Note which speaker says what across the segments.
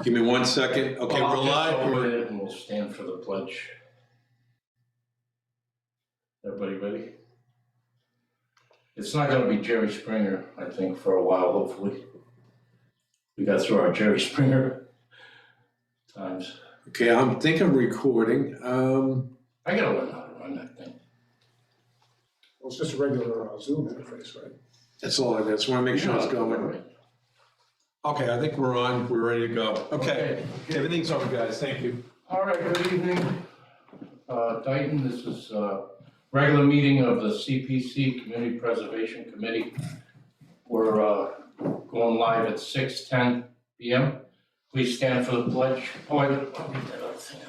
Speaker 1: Give me 1 second. Okay,
Speaker 2: Well,
Speaker 1: we're
Speaker 2: I'll
Speaker 1: live.
Speaker 2: just open it and we'll stand for the pledge. Everybody ready? It's not gonna be Jerry Springer, I think, for a while, hopefully. We got through our Jerry Springer times.
Speaker 1: Okay, I'm recording.
Speaker 2: I gotta learn how to run that thing.
Speaker 3: Well, it's just a regular Zoom interface, right?
Speaker 1: That's all I just want to make sure it's going.
Speaker 2: Right.
Speaker 1: Okay, I think we're on. We're ready to go. Okay, everything's over, guys. Thank you.
Speaker 2: All right, good evening. Dayton, this is a regular meeting of the CPC, Community Preservation Committee. We're going live at 6:10 p.m. Please stand for the pledge. Oh, I'll leave that other thing.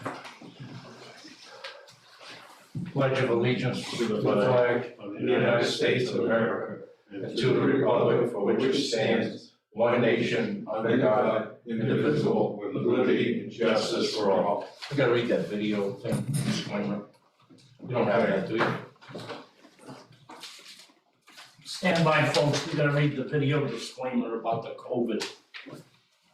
Speaker 2: Pledge of allegiance to the flag of the United States of America and to the republic for which it stands, one nation, under God, indivisible, with liberty and justice for all. I gotta read that video thing, disclaimer. You don't have that, do you? Stand by, folks, we gotta read the video disclaimer about the COVID.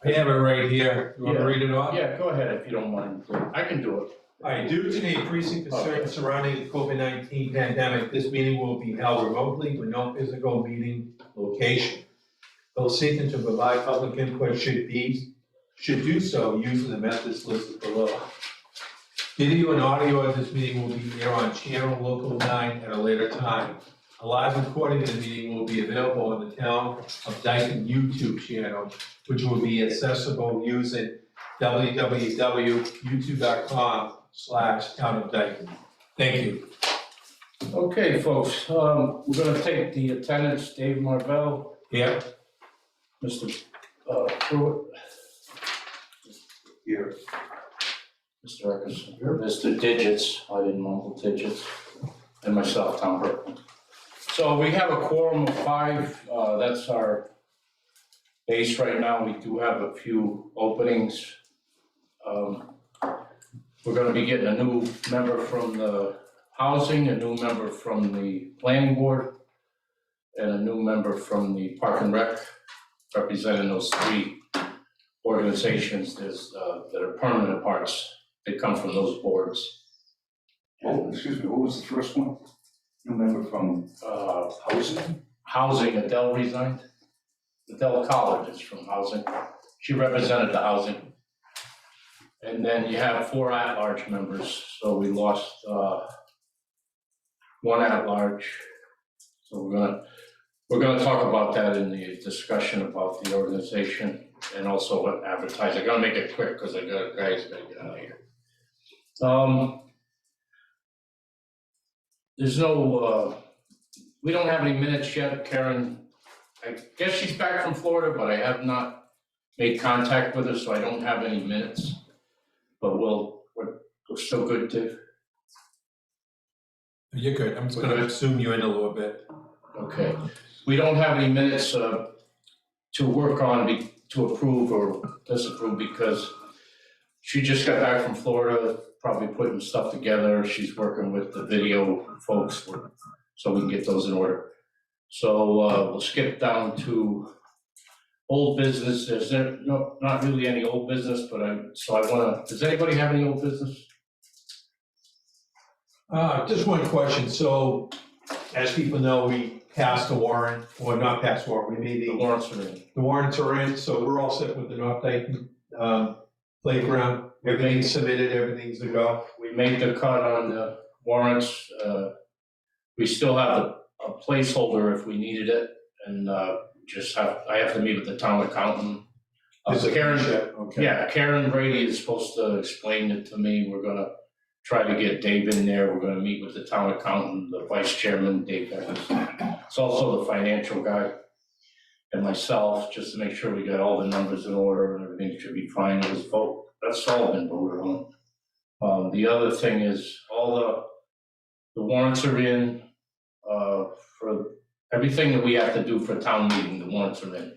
Speaker 1: I have it right here. You want to read it off?
Speaker 2: Yeah, go ahead if you don't mind. I can do it.
Speaker 1: All right, due to the increasing concern surrounding the COVID-19 pandemic, this meeting will be held remotely with no physical meeting location. Those seeking to provide public input should do so using the methods listed below. Video and audio of this meeting will be aired on channel local 9 at a later time. A live recording of the meeting will be available on the Town of Dayton YouTube channel, which will be accessible using www.youtube.com/Town of Dayton. Thank you.
Speaker 2: Okay, folks, we're gonna take the attendance. Dave Marvell,
Speaker 1: Yeah.
Speaker 2: Mr. Pruitt.
Speaker 1: Here.
Speaker 2: Mr. Eckerson, Mr. Digits, I didn't mumble digits, and myself, Tom Burke. So we have a quorum of 5, that's our base right now. We do have a few openings. We're gonna be getting a new member from the housing, a new member from the planning board, and a new member from the park and rec, representing those 3 organizations that are permanent parts that come from those boards.
Speaker 4: Oh, excuse me, what was the first one? You remember from housing?
Speaker 2: Housing, Adele resigned. Adele Collard is from housing. She represented the housing. And then you have 4 at-large members, so we lost 1 at-large. So we're gonna talk about that in the discussion about the organization and also what advertise. I gotta make it quick because I got guys gotta get out of here. There's no, we don't have any minutes yet. Karen, I guess she's back from Florida, but I have not made contact with her, so I don't have any minutes. But we're still good, Dave?
Speaker 1: You're good. I'm just going to zoom you in a little bit.
Speaker 2: Okay. We don't have any minutes to work on, to approve or disapprove, because she just got back from Florida, probably putting stuff together. She's working with the video folks so we can get those in order. So we'll skip down to old business. There's not really any old business, but does anybody have any old business?
Speaker 1: Just one question. So, as people know, we passed the warrant, or not passed warrant, we made
Speaker 2: The warrants are in.
Speaker 1: the warrants are in, so we're all set with the North Dayton playground. Everything's submitted, everything's a go.
Speaker 2: We made the cut on the warrants. We still have a placeholder if we needed it, and I have to meet with the town accountant. Karen,
Speaker 1: Okay.
Speaker 2: yeah, Karen Brady is supposed to explain it to me. We're gonna try to get Dave in there. We're gonna meet with the town accountant, the vice chairman, Dave Eckerson. It's also the financial guy, and myself, just to make sure we got all the numbers in order and everything should be fine. It was vote. That's all been voted on. The other thing is all the warrants are in for everything that we have to do for town meeting. The warrants are in,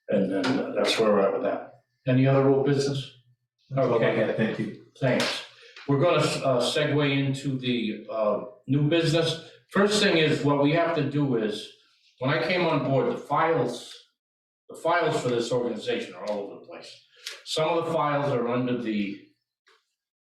Speaker 2: and then that's where we're at with that. Any other old business?
Speaker 1: Okay, thank you.
Speaker 2: Thanks. We're going to segue into the new business. First thing is, what we have to do is, when I came on board, the files the files for this organization are all over the place. Some of the files are under the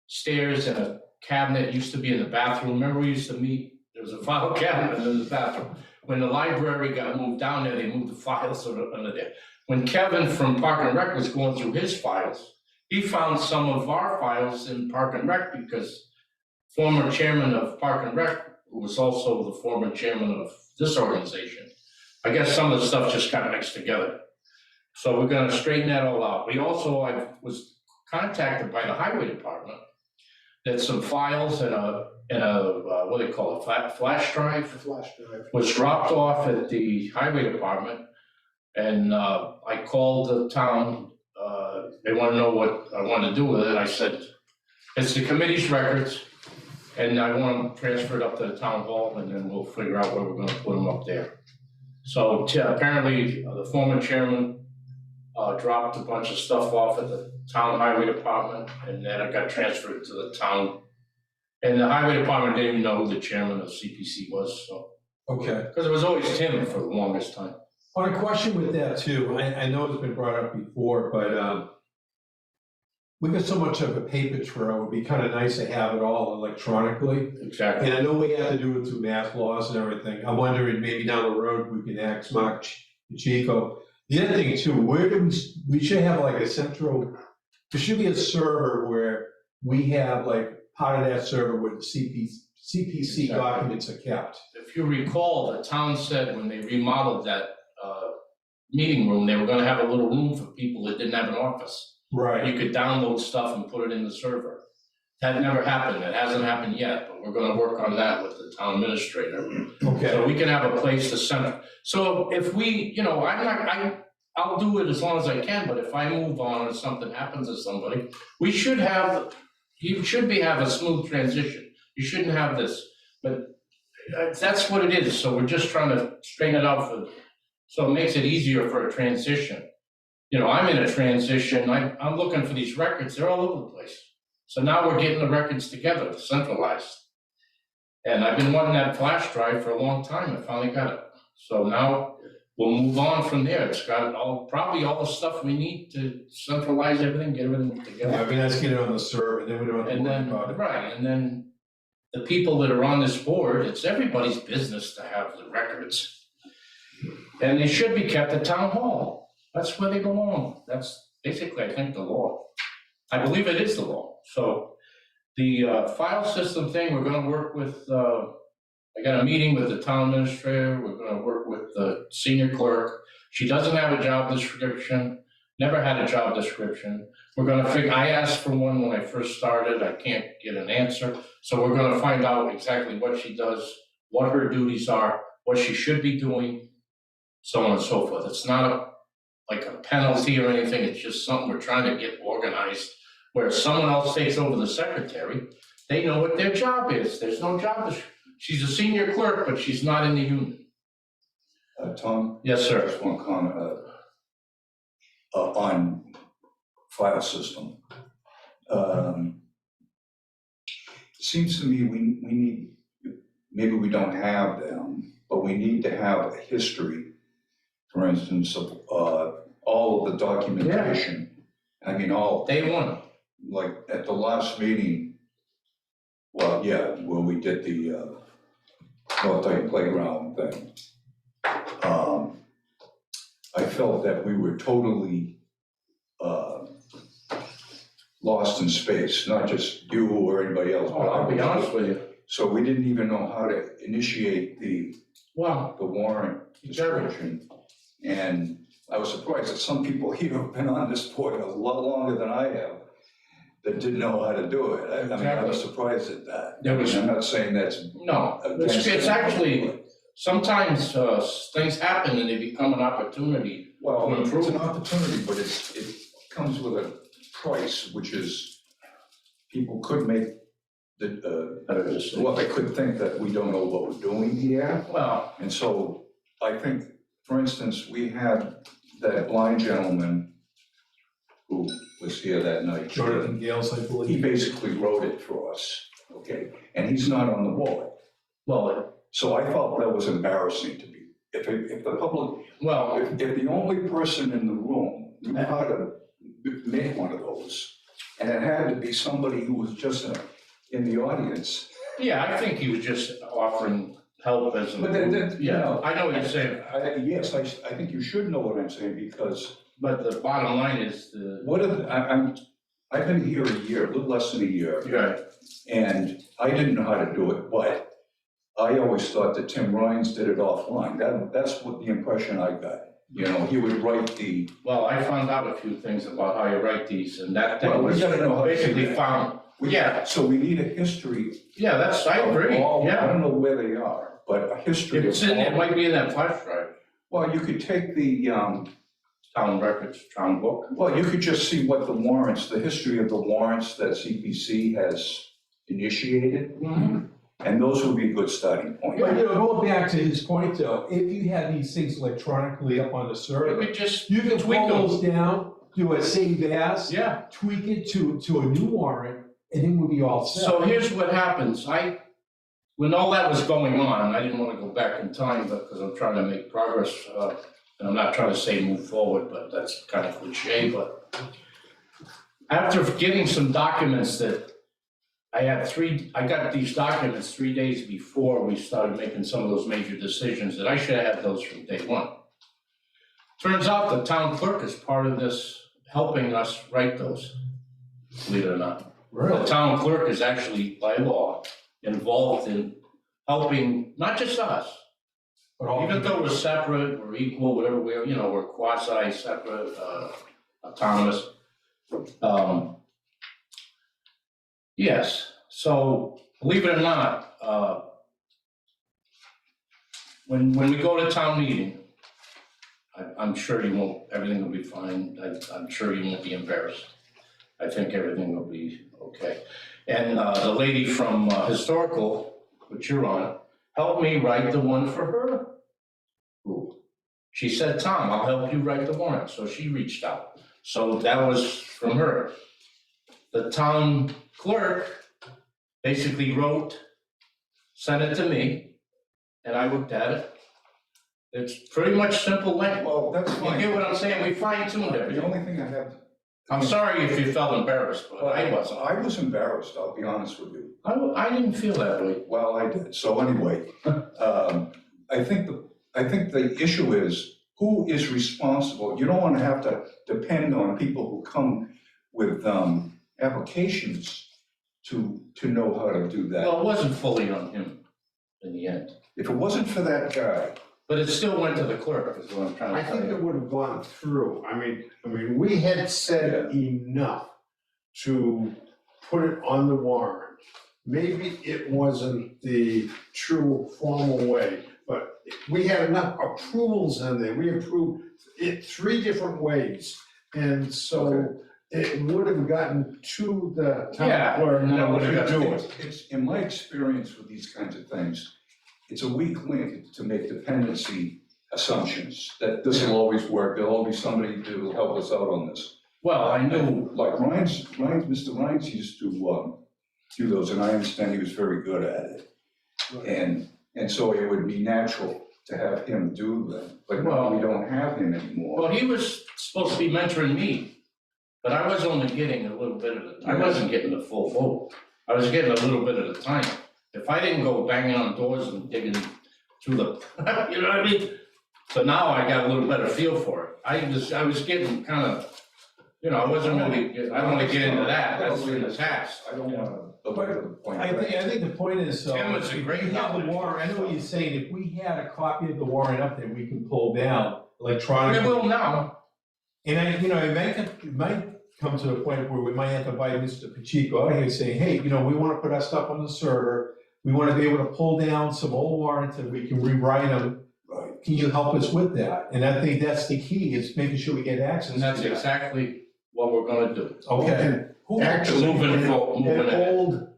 Speaker 2: stairs in a cabinet, used to be in the bathroom. Remember we used to meet, there was a file cabinet in the bathroom. When the library got moved down there, they moved the files under there. When Kevin from Park and Rec was going through his files, he found some of our files in Park and Rec because former chairman of Park and Rec, who was also the former chairman of this organization, I guess some of the stuff just got mixed together. So we're gonna straighten that all out. I was contacted by the highway department that some files in a what do they call it, flash drive,
Speaker 3: Flash drive.
Speaker 2: was dropped off at the highway department. And I called the town, they wanna know what I wanna do with it. I said, it's the committee's records, and I want them transferred up to the town hall, and then we'll figure out where we're gonna put them up there. So apparently, the former chairman dropped a bunch of stuff off at the town highway department, and then it got transferred to the town. And the highway department didn't even know who the chairman of CPC was, so,
Speaker 1: Okay.
Speaker 2: because it was always Tim for the longest time.
Speaker 1: On a question with that too, I know it's been brought up before, but we got so much of a paper trail, it would be kind of nice to have it all electronically.
Speaker 2: Exactly.
Speaker 1: And I know we have to do it through mass laws and everything. I'm wondering maybe down the road, we can ask Mark Chico. The other thing too, where do we should have like a central, there should be a server where we have like part of that server where the CPC documents are kept.
Speaker 2: If you recall, the town said when they remodeled that meeting room, they were gonna have a little room for people that didn't have an office.
Speaker 1: Right.
Speaker 2: You could download stuff and put it in the server. That never happened, it hasn't happened yet, but we're gonna work on that with the town administrator.
Speaker 1: Okay.
Speaker 2: So we can have a place to send it. So if we, I'll do it as long as I can, but if I move on or something happens to somebody, you should have a smooth transition. You shouldn't have this, but that's what it is. So we're just trying to straighten it out so it makes it easier for a transition. I'm in a transition, I'm looking for these records, they're all over the place. So now we're getting the records together, centralized. And I've been wanting that flash drive for a long time, I finally got it. So now we'll move on from there. It's got probably all the stuff we need to centralize everything, get everything together.
Speaker 1: Yeah, I mean, let's get it on the server, and then we don't have to
Speaker 2: And
Speaker 1: worry
Speaker 2: then,
Speaker 1: about it.
Speaker 2: right, and then the people that are on this board, it's everybody's business to have the records. And they should be kept at town hall. That's where they belong. That's basically, I think, the law. I believe it is the law. So the file system thing, we're gonna work with, I got a meeting with the town administrator, we're gonna work with the senior clerk. She doesn't have a job description, never had a job description. We're gonna I asked for one when I first started, I can't get an answer. So we're gonna find out exactly what she does, what her duties are, what she should be doing, so on and so forth. It's not like a penalty or anything, it's just something we're trying to get organized, where if someone else takes over the secretary, they know what their job is. There's no job description. She's a senior clerk, but she's not in the union.
Speaker 4: Tom?
Speaker 2: Yes, sir.
Speaker 4: Just one comment on file system. Seems to me we need, maybe we don't have them, but we need to have a history, for instance, of all of the documentation. I mean, all.
Speaker 2: Day one.
Speaker 4: Like at the last meeting, where we did the multi-playground thing. I felt that we were totally lost in space, not just you or anybody else.
Speaker 2: Oh, I'll be honest with you.
Speaker 4: So we didn't even know how to initiate the
Speaker 2: Wow.
Speaker 4: warrant description. And I was surprised that some people here have been on this board a lot longer than I have that didn't know how to do it. I mean, I was surprised at that.
Speaker 2: There was-
Speaker 4: I'm not saying that's
Speaker 2: No,
Speaker 4: against
Speaker 2: it's
Speaker 4: it,
Speaker 2: actually,
Speaker 4: but-
Speaker 2: sometimes things happen and they become an opportunity.
Speaker 4: Well,
Speaker 2: to improve.
Speaker 4: it's an opportunity, but it comes with a price, which is, people could make they could think that we don't know what we're doing here.
Speaker 2: Well,
Speaker 4: And so I think, for instance, we had that blind gentleman who was here that night.
Speaker 1: Jonathan Gales, I
Speaker 4: He
Speaker 1: believe.
Speaker 4: basically wrote it for us, okay? And he's not on the board.
Speaker 2: well,
Speaker 4: So I felt that was embarrassing, to be if the public,
Speaker 2: Well,
Speaker 4: if the only person in the room knew how to make one of those, and it had to be somebody who was just in the audience.
Speaker 2: yeah, I think he was just offering help as a.
Speaker 4: But then, you
Speaker 2: Yeah,
Speaker 4: know.
Speaker 2: I know what you're saying,
Speaker 4: Yes, I think you should know what I'm saying, because
Speaker 2: but the bottom line is
Speaker 4: I've been here a year, a little less than a year,
Speaker 2: right,
Speaker 4: and I didn't know how to do it, but I always thought that Tim Ryan's did it offline. That's what the impression I got. You know, he would write the,
Speaker 2: well, I found out a few things about how you write these, and that thing
Speaker 4: well, we
Speaker 2: was
Speaker 4: gotta know how to do
Speaker 2: basically
Speaker 4: that.
Speaker 2: found, yeah,
Speaker 4: So we need a history.
Speaker 2: yeah, I agree,
Speaker 4: I
Speaker 2: yeah.
Speaker 4: don't know where they are, but a history of.
Speaker 2: It's in, it might be in that flash drive,
Speaker 4: Well, you could take the,
Speaker 2: town records, town book.
Speaker 4: well, you could just see what the warrants, the history of the warrants that CPC has initiated, and those would be a good starting point.
Speaker 1: But, you know, going back to his point though, if you had these things electronically up on the
Speaker 2: You
Speaker 1: server,
Speaker 2: could just
Speaker 1: you can
Speaker 2: tweak
Speaker 1: pull
Speaker 2: them,
Speaker 1: those down, do a save as,
Speaker 2: yeah.
Speaker 1: tweak it to a new warrant, and then we'll be all set.
Speaker 2: So here's what happens, when all that was going on, I didn't wanna go back in time, because I'm trying to make progress, and I'm not trying to say move forward, but that's kind of cliche, but after getting some documents that I got these documents 3 days before we started making some of those major decisions, that I should have had those from day one. Turns out the town clerk is part of this, helping us write those, believe it or not. The
Speaker 1: Really?
Speaker 2: town clerk is actually, by law, involved in helping, not just us,
Speaker 1: But all
Speaker 2: even though we're separate, we're equal, whatever we're, we're quasi-separate, autonomous. Yes, so believe it or not, when we go to town meeting, I'm sure you won't, everything will be fine, I'm sure you won't be embarrassed. I think everything will be okay. And the lady from Historical, which you're on, helped me write the one for her group. She said, Tom, I'll help you write the warrant, so she reached out. So that was from her. The town clerk basically wrote, sent it to me, and I looked at it. It's pretty much simple language.
Speaker 4: Well, that's
Speaker 2: You
Speaker 4: fine.
Speaker 2: get what I'm saying? We fine-tuned
Speaker 4: The
Speaker 2: everything.
Speaker 4: only thing I have.
Speaker 2: I'm sorry if you felt embarrassed, but I wasn't.
Speaker 4: I was embarrassed, I'll be honest with you.
Speaker 2: I didn't feel that way.
Speaker 4: Well, I did. So anyway, I think the issue is, who is responsible? You don't want to have to depend on people who come with applications to know how to do that.
Speaker 2: Well, it wasn't fully on him in the end,
Speaker 4: If it wasn't for that guy,
Speaker 2: but it still went to the clerk, is what I'm trying
Speaker 5: I
Speaker 2: to tell
Speaker 5: think
Speaker 2: you.
Speaker 5: it would have gone through. I mean, we had said enough to put it on the warrant. Maybe it wasn't the true formal way, but we had enough approvals in there. We approved it 3 different ways. And so it would have gotten to the
Speaker 2: Yeah,
Speaker 5: town clerk
Speaker 2: and that would have
Speaker 5: to
Speaker 2: got
Speaker 5: do
Speaker 2: it.
Speaker 5: it.
Speaker 4: it's, in my experience with these kinds of things, it's a weak link to make dependency assumptions, that this will always work, there'll always be somebody to help us out on this.
Speaker 2: Well, I knew,
Speaker 4: Like Mr. Ryan's used to do those, and I understand he was very good at it. And so it would be natural to have him do them, but now we don't have him anymore.
Speaker 2: well, he was supposed to be mentoring me, but I was only getting a little bit of it. I wasn't getting the full vote. I was getting a little bit at a time. If I didn't go banging on doors and digging through the, you know what I mean? So now I got a little better feel for it. I was getting kind of, I wasn't really, I don't want to get into that, that's in the past.
Speaker 4: I don't want to belabor the point.
Speaker 1: I think the point is,
Speaker 2: Tim was a great
Speaker 1: if we have the
Speaker 2: knowledge.
Speaker 1: warrant, I know what you're saying, if we had a copy of the warrant up there, we can pull down electronically.
Speaker 2: We will now.
Speaker 1: And it might come to the point where we might have to invite Mr. Pacheco out here saying, hey, we want to put our stuff on the server. We want to be able to pull down some old warrants and we can rewrite them.
Speaker 4: Right.
Speaker 1: Can you help us with that? And I think that's the key, is making sure we get access to
Speaker 2: And that's
Speaker 1: that.
Speaker 2: exactly what we're gonna do.
Speaker 1: Okay.
Speaker 5: Actually,
Speaker 2: Moving ahead.
Speaker 5: an old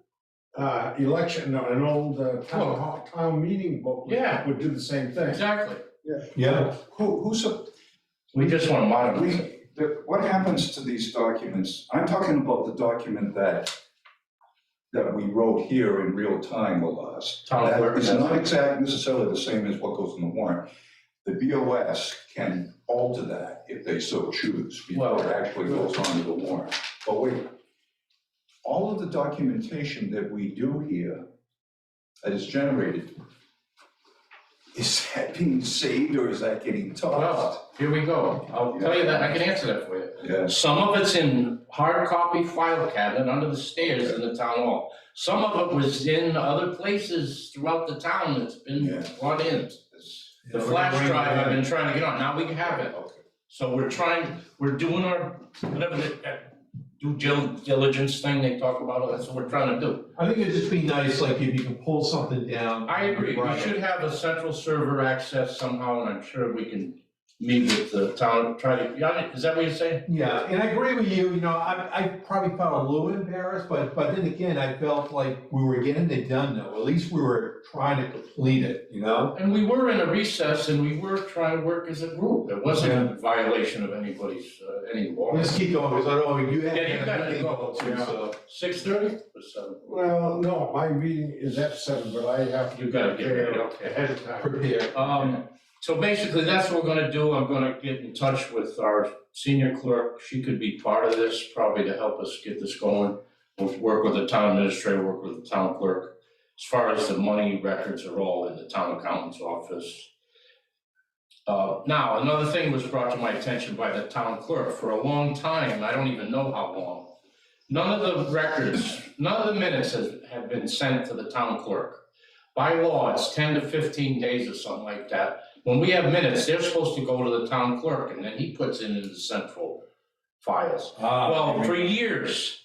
Speaker 5: an old town meeting book
Speaker 2: Yeah.
Speaker 5: would do the same thing.
Speaker 2: Exactly.
Speaker 1: Yeah.
Speaker 2: We just want to modernize it.
Speaker 4: What happens to these documents? I'm talking about the document that we wrote here in real time with us.
Speaker 2: Town clerk,
Speaker 4: It's
Speaker 2: that's-
Speaker 4: not exactly necessarily the same as what goes in the warrant, the BOS can alter that if they so choose, before it actually goes onto the warrant. But wait, all of the documentation that we do here that is generated, is that being saved or is that getting tossed?
Speaker 2: Well, here we go. I'll tell you that, I can answer that for you.
Speaker 4: Yeah.
Speaker 2: Some of it's in hard copy file cabinet under the stairs in the town hall. Some of it was in other places throughout the town that's been
Speaker 4: Yeah.
Speaker 2: brought in. The flash drive I've been trying to get on, now we have it. So we're doing our, whatever the due diligence thing they talk about, that's what we're trying to do.
Speaker 1: I think it'd just be nice, like, if you can pull something down.
Speaker 2: I agree, we
Speaker 1: Right.
Speaker 2: should have a central server access somehow, and I'm sure we can meet with the town, try to, yeah, is that what you're saying?
Speaker 1: Yeah, and I agree with you, I probably felt a little embarrassed, but then again, I felt like we were getting it done though, at least we were trying to complete it,
Speaker 2: And we were in a recess and we were trying to work as a group, it wasn't a violation of anybody's, any law.
Speaker 1: Let's keep going, because I know you had.
Speaker 2: Yeah, you gotta go.
Speaker 1: too, so.
Speaker 2: 6:30 or 7?
Speaker 5: Well, no, my meeting is at 7, but I have to
Speaker 2: You gotta get ready,
Speaker 5: prepare
Speaker 2: okay.
Speaker 5: ahead of time.
Speaker 1: Prepare.
Speaker 2: So basically, that's what we're gonna do, I'm gonna get in touch with our senior clerk, she could be part of this, probably to help us get this going. We'll work with the town administrator, work with the town clerk. As far as the money records are all in the town accountant's office. Now, another thing was brought to my attention by the town clerk, for a long time, I don't even know how long. None of the records, none of the minutes have been sent to the town clerk. By law, it's 10 to 15 days or something like that. When we have minutes, they're supposed to go to the town clerk and then he puts it in the central files. Well, for years,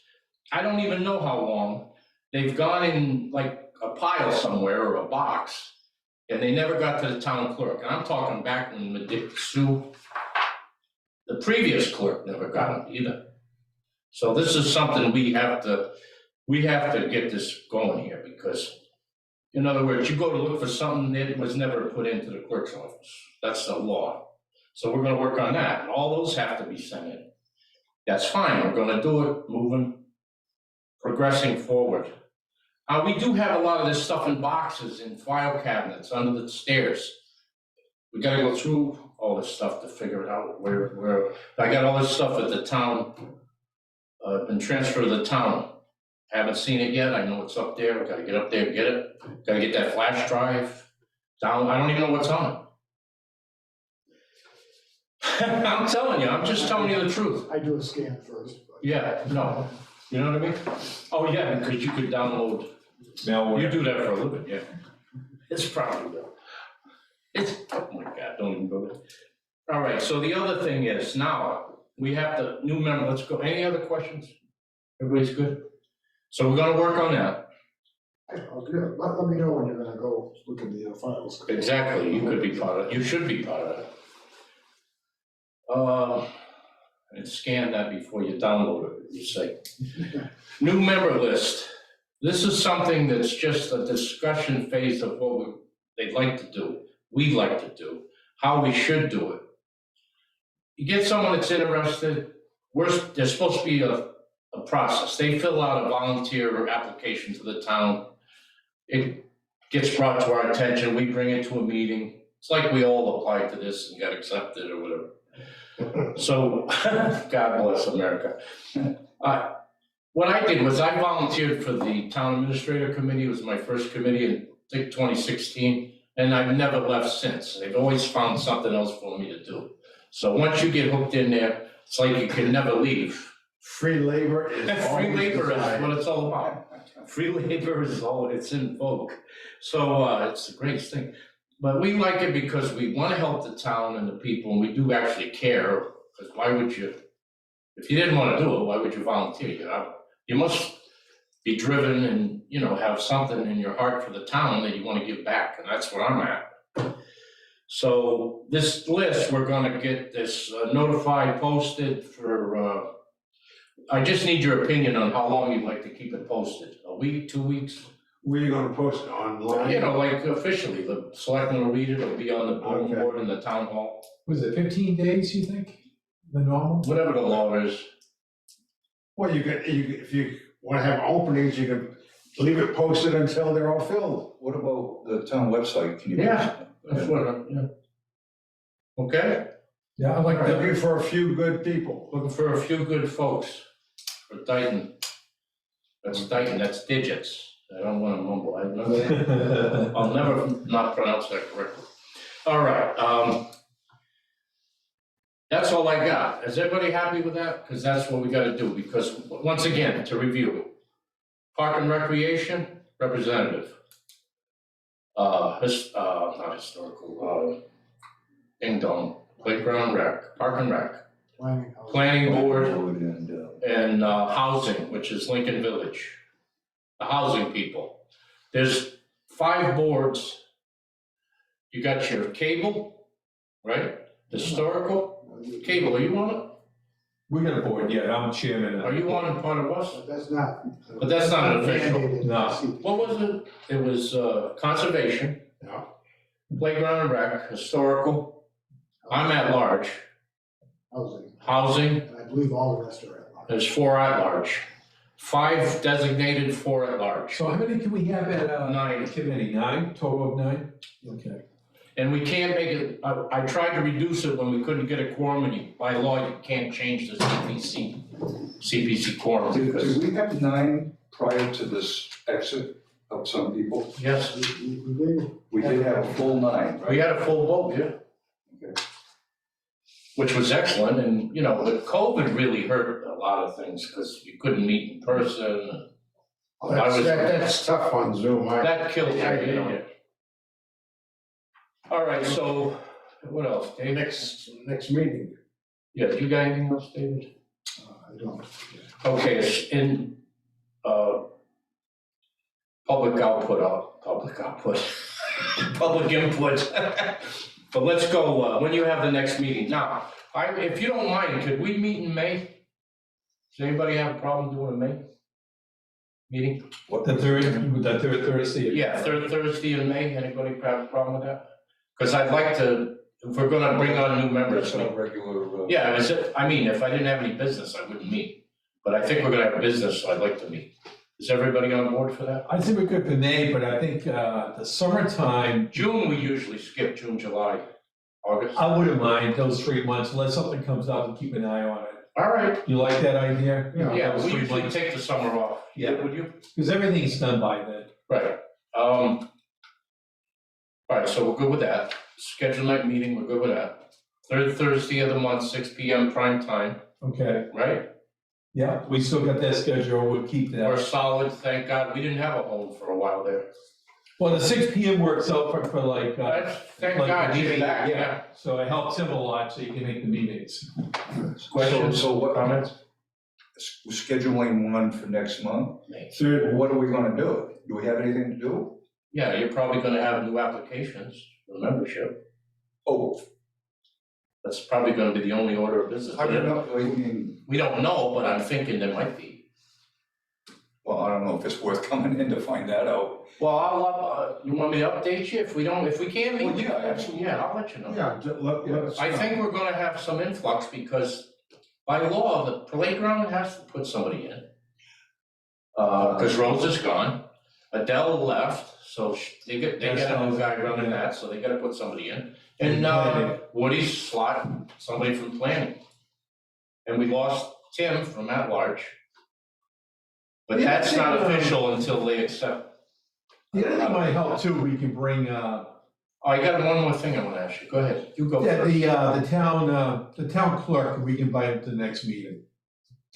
Speaker 2: I don't even know how long, they've gone in like a pile somewhere or a box, and they never got to the town clerk. And I'm talking back when Sue, the previous clerk never got them either. So this is something we have to get this going here, because in other words, you go to look for something that was never put into the clerk's office. That's the law. So we're gonna work on that, and all those have to be sent in. That's fine, we're gonna do it, progressing forward. We do have a lot of this stuff in boxes, in file cabinets, under the stairs. We gotta go through all this stuff to figure it out, where, I got all this stuff at the town, been transferred to the town. Haven't seen it yet, I know it's up there, gotta get up there and get it. Gotta get that flash drive down, I don't even know what's on it. I'm telling you, I'm just telling you the truth.
Speaker 3: I do a scan first. but-
Speaker 2: Yeah, no, you know what I mean? Oh, yeah, because you could download, you do that for a living, yeah. It's probably, oh my God, don't even go there. All right, so the other thing is, now, we have the new member, let's go, any other questions? Everybody's good? So we're gonna work on that.
Speaker 3: I'll do it. Let me know when you're gonna go look at the files.
Speaker 2: Exactly, you could be part of it, you should be part of it. And scan that before you download it, you say. New member list. This is something that's just a discussion phase of what they'd like to do, we'd like to do, how we should do it. You get someone that's interested, there's supposed to be a process. They fill out a volunteer application to the town. It gets brought to our attention, we bring it to a meeting. It's like we all applied to this and got accepted or whatever. So, God bless America. What I did was I volunteered for the town administrator committee. It was my first committee in, I think, 2016, and I've never left since. They've always found something else for me to do. So once you get hooked in there, it's like you can never leave.
Speaker 5: Free labor is
Speaker 2: Free labor is
Speaker 5: desired.
Speaker 2: what it's all about. Free labor is it's in vogue. So it's the greatest thing. But we like it because we want to help the town and the people, and we do actually care. Because why would you, if you didn't want to do it, why would you volunteer? You must be driven and, have something in your heart for the town that you want to give back, and that's where I'm at. So this list, we're going to get this notified, posted for, I just need your opinion on how long you'd like to keep it posted. A week, 2 weeks?
Speaker 5: Where you gonna post it online?
Speaker 2: Like officially, the selectmen will read it, it'll be on the bulletin
Speaker 5: Okay.
Speaker 2: board in the town hall,
Speaker 1: Was it 15 days, you think, the normal?
Speaker 2: whatever the law is.
Speaker 5: Well, if you wanna have openings, you can leave it posted until they're all filled.
Speaker 4: What about the town website? Can you?
Speaker 2: Yeah. That's what, yeah. Okay?
Speaker 1: Yeah, I like that.
Speaker 5: Looking for a few good people.
Speaker 2: Looking for a few good folks for Dayton. That's Dayton, that's digits. I don't wanna mumble, I'll never not pronounce that correctly. All right, that's all I got. Is everybody happy with that? Because that's what we gotta do, because once again, to review. Park and Recreation, representative. Not historical, ding dong, playground rec, park and rec, planning board, and housing, which is Lincoln Village. The housing people. There's 5 boards. You got your cable, right? Historical, cable, are you on it?
Speaker 1: We got a board, yeah, I'm chairman.
Speaker 2: Are you on part of us?
Speaker 3: But that's not.
Speaker 2: But that's not an official.
Speaker 3: mandated.
Speaker 1: No.
Speaker 2: What was it? It was conservation,
Speaker 5: Yeah.
Speaker 2: playground and rec, historical, I'm at large,
Speaker 3: Housing,
Speaker 2: housing,
Speaker 3: and I believe all the rest are at large.
Speaker 2: there's 4 at large. 5 designated, 4 at large.
Speaker 1: So how many can we have at,
Speaker 2: 9.
Speaker 1: committee? 9, total of 9? Okay.
Speaker 2: And we can't make it, I tried to reduce it when we couldn't get a quorum, and by law, you can't change the CPC quorum.
Speaker 4: Did
Speaker 2: because-
Speaker 4: we have 9 prior to this exit of some people?
Speaker 2: Yes,
Speaker 4: We did have a full 9,
Speaker 2: we
Speaker 4: right?
Speaker 2: had a full vote, yeah.
Speaker 4: Okay.
Speaker 2: Which was excellent, and, you know, the COVID really hurt a lot of things, because you couldn't meet in person.
Speaker 5: That's tough on Zoom.
Speaker 2: That killed
Speaker 5: I
Speaker 2: you, you
Speaker 5: hear
Speaker 2: know.
Speaker 5: you.
Speaker 2: All right, so, what else, Dave?
Speaker 5: Next meeting.
Speaker 2: Yeah, do you got anything else, David?
Speaker 3: I don't.
Speaker 2: Okay, it's in, public input. But let's go, when you have the next meeting. Now, if you don't mind, could we meet in May? Does anybody have a problem doing a May meeting?
Speaker 1: The third Thursday?
Speaker 2: Yeah, third Thursday in May, anybody have a problem with that? Because I'd like to, if we're gonna bring on new members,
Speaker 4: That's not regular.
Speaker 2: yeah, if I didn't have any business, I wouldn't meet. But I think we're gonna have business, so I'd like to meet. Is everybody on board for that?
Speaker 1: I think we're good for May, but I think the summertime,
Speaker 2: June, we usually skip June, July, August.
Speaker 1: I wouldn't mind those 3 months, unless something comes up and keep an eye on it.
Speaker 2: All right,
Speaker 1: You like that idea?
Speaker 2: yeah,
Speaker 1: Those
Speaker 2: we
Speaker 1: 3
Speaker 2: usually
Speaker 1: months.
Speaker 2: take the summer off.
Speaker 1: Yeah.
Speaker 2: Would you?
Speaker 1: Because everything's done by then.
Speaker 2: Right, all right, so we're good with that. Schedule night meeting, we're good with that. Third Thursday of the month, 6 PM prime time,
Speaker 1: Okay,
Speaker 2: right?
Speaker 1: yeah, we still got that schedule, we'll keep
Speaker 2: We're
Speaker 1: that.
Speaker 2: solid, thank God. We didn't have a home for a while there.
Speaker 1: Well, the 6 PM works out for like,
Speaker 2: Thank
Speaker 1: like
Speaker 2: God,
Speaker 1: the
Speaker 2: he's
Speaker 1: meeting,
Speaker 2: back, yeah.
Speaker 1: so it helps him a lot, so you can make the meetings.
Speaker 2: Questions,
Speaker 4: So what,
Speaker 2: comments?
Speaker 4: we're scheduling one for next month?
Speaker 5: Third,
Speaker 4: What are we gonna do? Do we have anything to do?
Speaker 2: Yeah, you're probably gonna have new applications for membership.
Speaker 4: Oh,
Speaker 2: That's probably gonna be the only order of business.
Speaker 4: I don't know, I mean,
Speaker 2: We don't know, but I'm thinking there might be.
Speaker 4: well, I don't know if it's worth coming in to find that out.
Speaker 2: Well, you want me to update you if we can't meet?
Speaker 4: Well, yeah, absolutely.
Speaker 2: Yeah, I'll let you know.
Speaker 5: yeah, let us know.
Speaker 2: I think we're gonna have some influx because by law, the playground has to put somebody in. Cause Rose is gone, Adele left, so they get a new guy running that, so they gotta put somebody in. And Woody's slot, somebody from planning. And we lost Tim from at large. But
Speaker 1: Yeah,
Speaker 2: that's not
Speaker 1: Tim,
Speaker 2: official until they accept.
Speaker 1: Yeah, that might help too, we can bring,
Speaker 2: Oh, I got one more thing I wanna ask you, go ahead, you go
Speaker 1: yeah,
Speaker 2: first.
Speaker 1: the town clerk, we can invite him to the next meeting.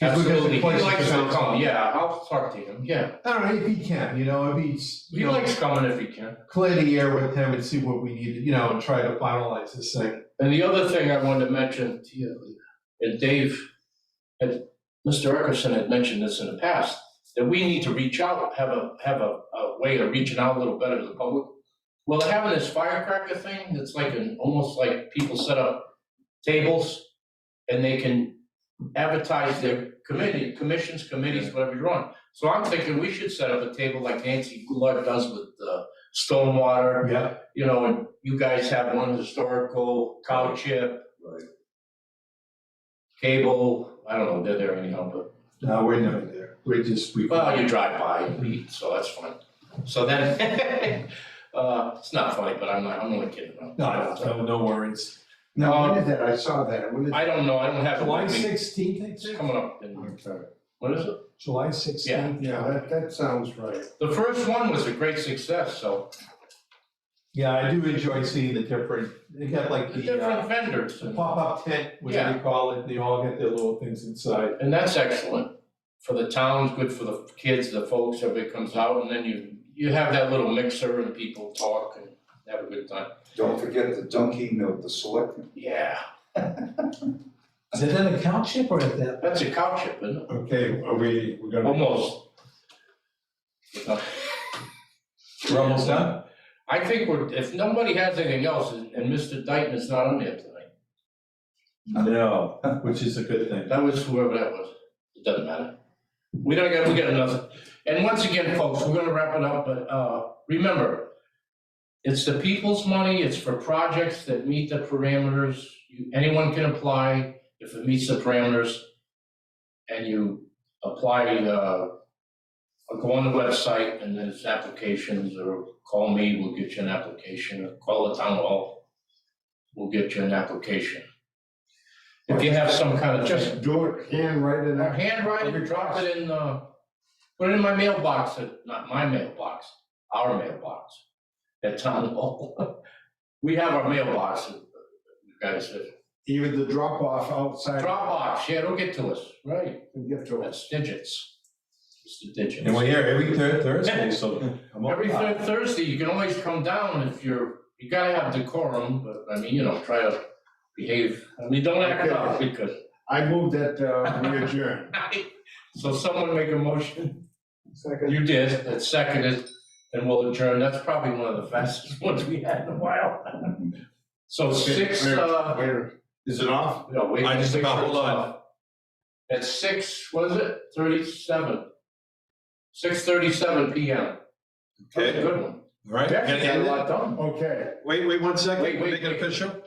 Speaker 1: 'Cause we're gonna
Speaker 2: Absolutely, he
Speaker 1: place the
Speaker 2: likes to
Speaker 1: council.
Speaker 2: come, yeah, I'll talk to him, yeah.
Speaker 1: All right, if he can, if he's,
Speaker 2: He likes coming if he can.
Speaker 1: clear the air with him and see what we need, and try to finalize this thing.
Speaker 2: And the other thing I wanted to mention to you, and Dave, Mr. Eckerson had mentioned this in the past, that we need to reach out, have a way of reaching out a little better to the public. Well, they're having this firecracker thing that's like almost like people set up tables and they can advertise their commissions, committees, whatever you're on. So I'm thinking we should set up a table like Nancy Goulart does with stormwater,
Speaker 1: Yeah,
Speaker 2: and you guys have one historical, cow chip,
Speaker 4: Right.
Speaker 2: cable, I don't know, they're there anyhow, but,
Speaker 1: no, we're never there,
Speaker 2: well, you drive by and eat, so that's fine. So then, it's not funny, but I'm only kidding around.
Speaker 1: No, no worries.
Speaker 5: Now, when is that? I saw that. When is?
Speaker 2: I don't know, I don't have it
Speaker 1: July
Speaker 2: with me.
Speaker 1: 16th, I
Speaker 2: It's
Speaker 1: think?
Speaker 2: coming up in,
Speaker 5: Okay.
Speaker 2: what is it?
Speaker 1: July 16th?
Speaker 5: Yeah, that sounds right.
Speaker 2: The first one was a great success, so,
Speaker 1: Yeah, I do enjoy seeing the different, they got like
Speaker 2: the
Speaker 1: the
Speaker 2: different vendors,
Speaker 1: the
Speaker 2: and
Speaker 1: pop-up tent, whatever you call it, they all get their little things inside.
Speaker 2: that's excellent. For the towns, good for the kids, the folks, everybody comes out, and then you have that little mixer and people talk and have a good time.
Speaker 4: Don't forget the dunking of the selectmen.
Speaker 2: Yeah,
Speaker 1: Is it an account chip or is that?
Speaker 2: that's a cow chip, isn't it?
Speaker 5: Okay, we're gonna.
Speaker 2: Almost.
Speaker 1: We're almost done?
Speaker 2: I think if nobody has anything else, and Mr. Dayton is not on there tonight,
Speaker 1: No, which is a good thing.
Speaker 2: that was whoever that was, it doesn't matter. We got another, and once again, folks, we're gonna wrap it up, but, remember, it's the people's money, it's for projects that meet the parameters, anyone can apply if it meets the parameters, and you apply, go on the website, and there's applications, or call me, we'll get you an application, or call the town hall, we'll get you an application. If you have some kind of,
Speaker 5: Just do it, handwrite it
Speaker 2: or
Speaker 5: out.
Speaker 2: handwrite it, drop it in, put it in my mailbox, not my mailbox, our mailbox, at town hall. We have our mailbox, you guys said,
Speaker 5: Even the drop off outside.
Speaker 2: Dropbox, yeah, it'll get to us, right,
Speaker 5: And get to us.
Speaker 2: that's digits. It's the digits.
Speaker 1: And we're here every third Thursday, so. I'm
Speaker 2: Every
Speaker 1: up.
Speaker 2: third Thursday, you can always come down if you gotta have decorum, but I mean, try to behave. I mean, don't act up because.
Speaker 5: I moved that, we adjourn.
Speaker 2: So someone make a motion.
Speaker 5: Second.
Speaker 2: You did, it's seconded, and we'll adjourn. That's probably one of the fastest ones we had in a while. So six,
Speaker 5: Wait, is it off?
Speaker 2: no, wait.
Speaker 1: I just about, hold on.
Speaker 2: At 6, what is it, 37? 6:37 PM. That's a
Speaker 1: Okay,
Speaker 2: good one.
Speaker 1: all right.
Speaker 2: Yeah, you got a
Speaker 1: And-
Speaker 2: lot done.
Speaker 5: Okay.
Speaker 1: Wait 1 second,
Speaker 2: Wait,
Speaker 1: make it official.